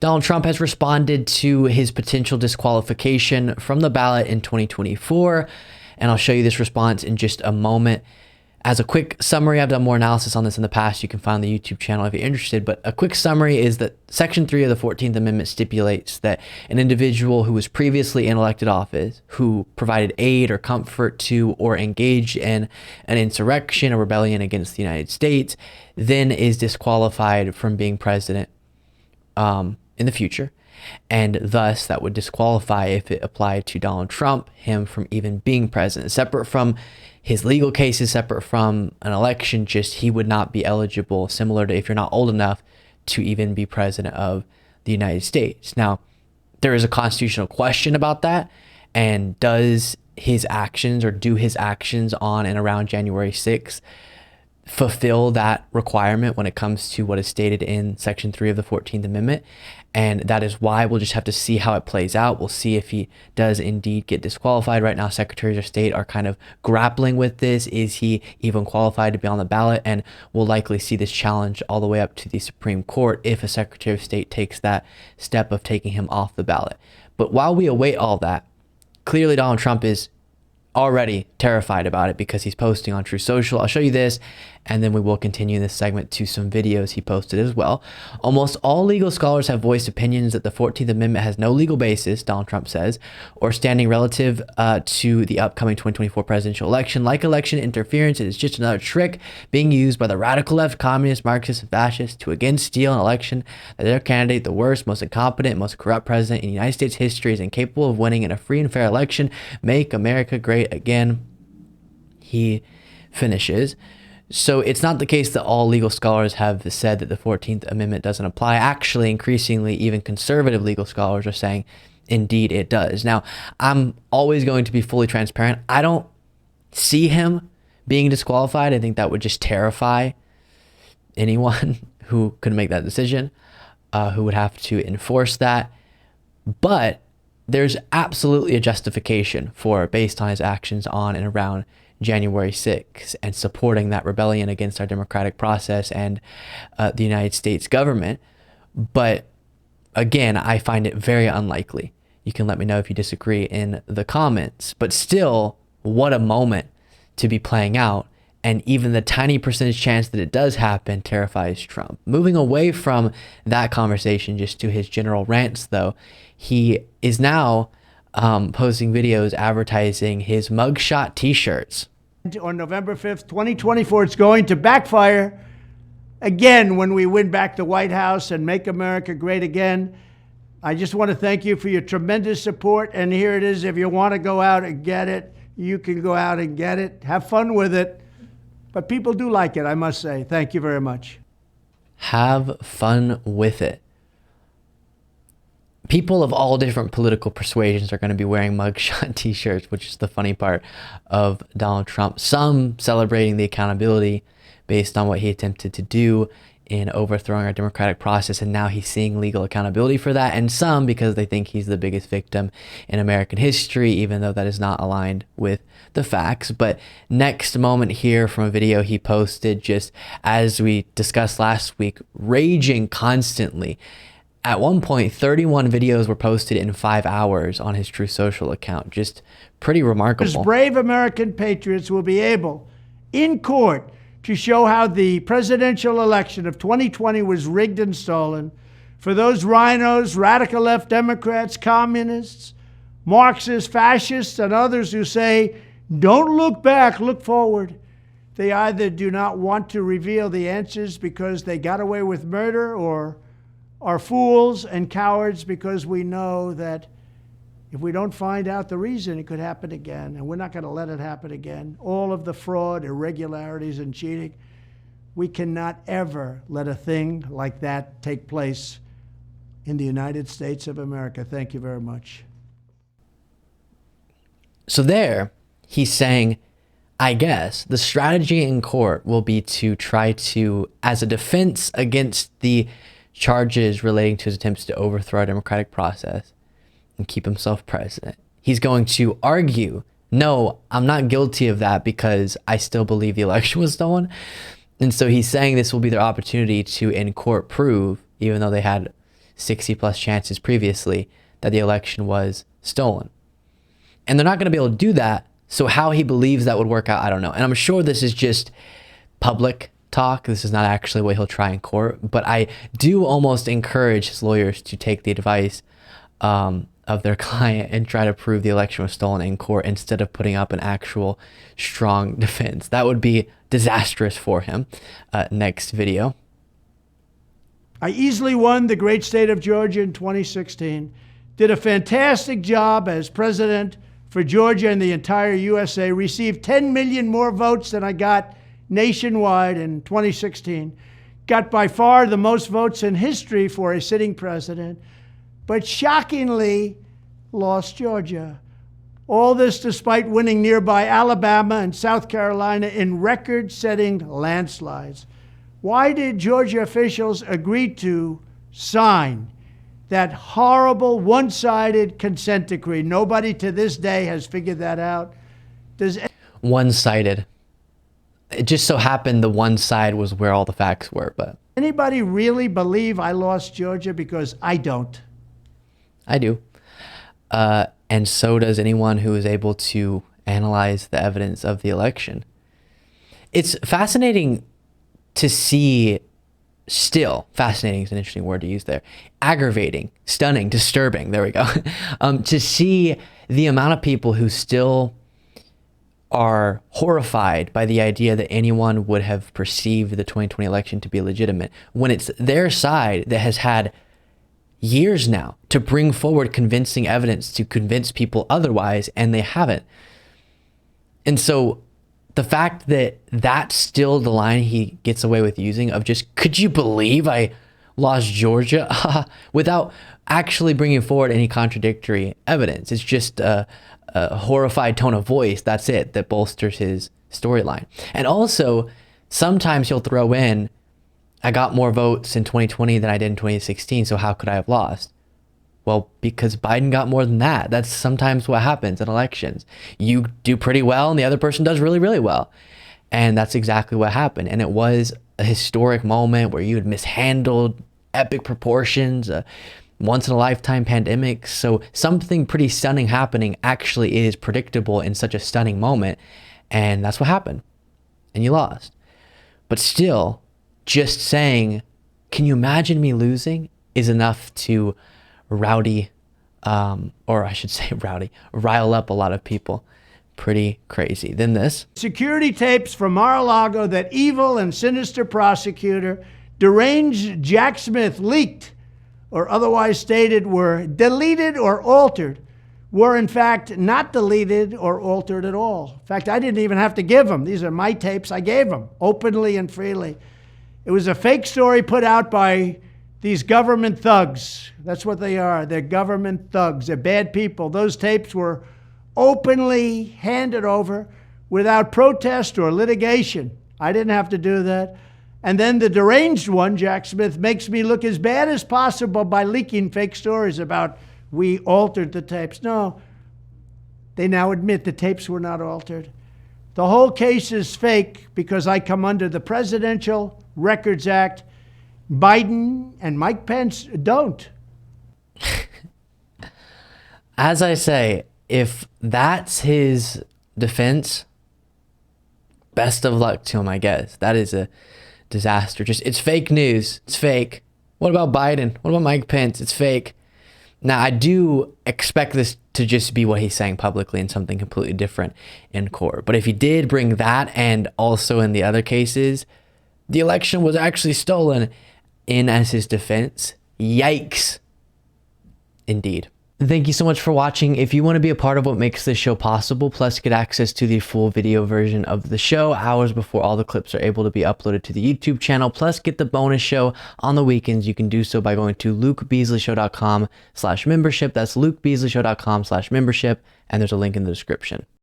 Donald Trump has responded to his potential disqualification from the ballot in 2024, and I'll show you this response in just a moment. As a quick summary, I've done more analysis on this in the past. You can find the YouTube channel if you're interested, but a quick summary is that Section 3 of the 14th Amendment stipulates that an individual who was previously in elected office, who provided aid or comfort to or engaged in an insurrection or rebellion against the United States, then is disqualified from being president in the future. And thus that would disqualify, if it applied to Donald Trump, him from even being president. Separate from his legal cases, separate from an election, just he would not be eligible, similar to if you're not old enough to even be president of the United States. Now, there is a constitutional question about that. And does his actions, or do his actions on and around January 6th fulfill that requirement when it comes to what is stated in Section 3 of the 14th Amendment? And that is why we'll just have to see how it plays out. We'll see if he does indeed get disqualified. Right now, secretaries of state are kind of grappling with this. Is he even qualified to be on the ballot? And we'll likely see this challenge all the way up to the Supreme Court if a secretary of state takes that step of taking him off the ballot. But while we await all that, clearly Donald Trump is already terrified about it because he's posting on Truth Social. I'll show you this, and then we will continue this segment to some videos he posted as well. Almost all legal scholars have voiced opinions that the 14th Amendment has no legal basis, Donald Trump says, or standing relative to the upcoming 2024 presidential election. Like election interference, it is just another trick being used by the radical left, communists, Marxists, and fascists to again steal an election that their candidate, the worst, most incompetent, most corrupt president in United States history, is incapable of winning in a free and fair election. Make America great again, he finishes. So it's not the case that all legal scholars have said that the 14th Amendment doesn't apply. Actually, increasingly, even conservative legal scholars are saying, indeed, it does. Now, I'm always going to be fully transparent. I don't see him being disqualified. I think that would just terrify anyone who could make that decision, who would have to enforce that. But there's absolutely a justification for, based on his actions on and around January 6th and supporting that rebellion against our democratic process and the United States government. But again, I find it very unlikely. You can let me know if you disagree in the comments. But still, what a moment to be playing out. And even the tiny percentage chance that it does happen terrifies Trump. Moving away from that conversation just to his general rants, though, he is now posting videos advertising his Mugshot T-shirts. On November 5th, 2024, it's going to backfire again when we win back the White House and make America great again. I just want to thank you for your tremendous support. And here it is. If you want to go out and get it, you can go out and get it. Have fun with it. But people do like it, I must say. Thank you very much. Have fun with it. People of all different political persuasions are going to be wearing Mugshot T-shirts, which is the funny part of Donald Trump. Some celebrating the accountability based on what he attempted to do in overthrowing our democratic process, and now he's seeing legal accountability for that, and some because they think he's the biggest victim in American history, even though that is not aligned with the facts. But next moment here from a video he posted, just as we discussed last week, raging constantly. At one point, 31 videos were posted in 5 hours on his Truth Social account. Just pretty remarkable. Those brave American patriots will be able, in court, to show how the presidential election of 2020 was rigged and stolen. For those rhinos, radical left Democrats, communists, Marxists, fascists, and others who say, don't look back, look forward. They either do not want to reveal the answers because they got away with murder, or are fools and cowards because we know that if we don't find out the reason, it could happen again, and we're not going to let it happen again. All of the fraud, irregularities, and cheating, we cannot ever let a thing like that take place in the United States of America. Thank you very much. So there, he's saying, I guess, the strategy in court will be to try to, as a defense against the charges relating to his attempts to overthrow our democratic process and keep himself president, he's going to argue, no, I'm not guilty of that because I still believe the election was stolen. And so he's saying this will be their opportunity to, in court, prove, even though they had 60 plus chances previously that the election was stolen. And they're not going to be able to do that. So how he believes that would work out, I don't know. And I'm sure this is just public talk. This is not actually what he'll try in court. But I do almost encourage his lawyers to take the advice of their client and try to prove the election was stolen in court instead of putting up an actual strong defense. That would be disastrous for him. Next video. I easily won the great state of Georgia in 2016. Did a fantastic job as president for Georgia and the entire USA. Received 10 million more votes than I got nationwide in 2016. Got by far the most votes in history for a sitting president, but shockingly lost Georgia. All this despite winning nearby Alabama and South Carolina in record-setting landslides. Why did Georgia officials agree to sign that horrible one-sided consent decree? Nobody to this day has figured that out. One-sided. It just so happened the one side was where all the facts were, but anybody really believe I lost Georgia? Because I don't. I do. And so does anyone who is able to analyze the evidence of the election. It's fascinating to see, still, fascinating is an interesting word to use there, aggravating, stunning, disturbing, there we go, to see the amount of people who still are horrified by the idea that anyone would have perceived the 2020 election to be legitimate, when it's their side that has had years now to bring forward convincing evidence to convince people otherwise, and they haven't. And so the fact that that's still the line he gets away with using of just, could you believe I lost Georgia, without actually bringing forward any contradictory evidence. It's just a horrified tone of voice. That's it, that bolsters his storyline. And also, sometimes he'll throw in, I got more votes in 2020 than I did in 2016, so how could I have lost? Well, because Biden got more than that. That's sometimes what happens in elections. You do pretty well and the other person does really, really well. And that's exactly what happened. And it was a historic moment where you had mishandled epic proportions, a once in a lifetime pandemic. So something pretty stunning happening actually is predictable in such a stunning moment. And that's what happened. And you lost. But still, just saying, can you imagine me losing, is enough to rile up a lot of people. Pretty crazy. Then this. Security tapes from Mar-a-Lago that evil and sinister prosecutor, deranged Jack Smith, leaked or otherwise stated were deleted or altered, were in fact not deleted or altered at all. In fact, I didn't even have to give them. These are my tapes. I gave them openly and freely. It was a fake story put out by these government thugs. That's what they are. They're government thugs. They're bad people. Those tapes were openly handed over without protest or litigation. I didn't have to do that. And then the deranged one, Jack Smith, makes me look as bad as possible by leaking fake stories about we altered the tapes. No, they now admit the tapes were not altered. The whole case is fake because I come under the Presidential Records Act. Biden and Mike Pence don't. As I say, if that's his defense, best of luck to him, I guess. That is a disaster. Just, it's fake news. It's fake. What about Biden? What about Mike Pence? It's fake. Now, I do expect this to just be what he's saying publicly and something completely different in court. But if he did bring that, and also in the other cases, the election was actually stolen, in as his defense, yikes. Indeed. Thank you so much for watching. If you want to be a part of what makes this show possible, plus get access to the full video version of the show hours before all the clips are able to be uploaded to the YouTube channel, plus get the bonus show on the weekends, you can do so by going to lukebeasleyshow.com/membership. That's lukebeasleyshow.com/membership, and there's a link in the description.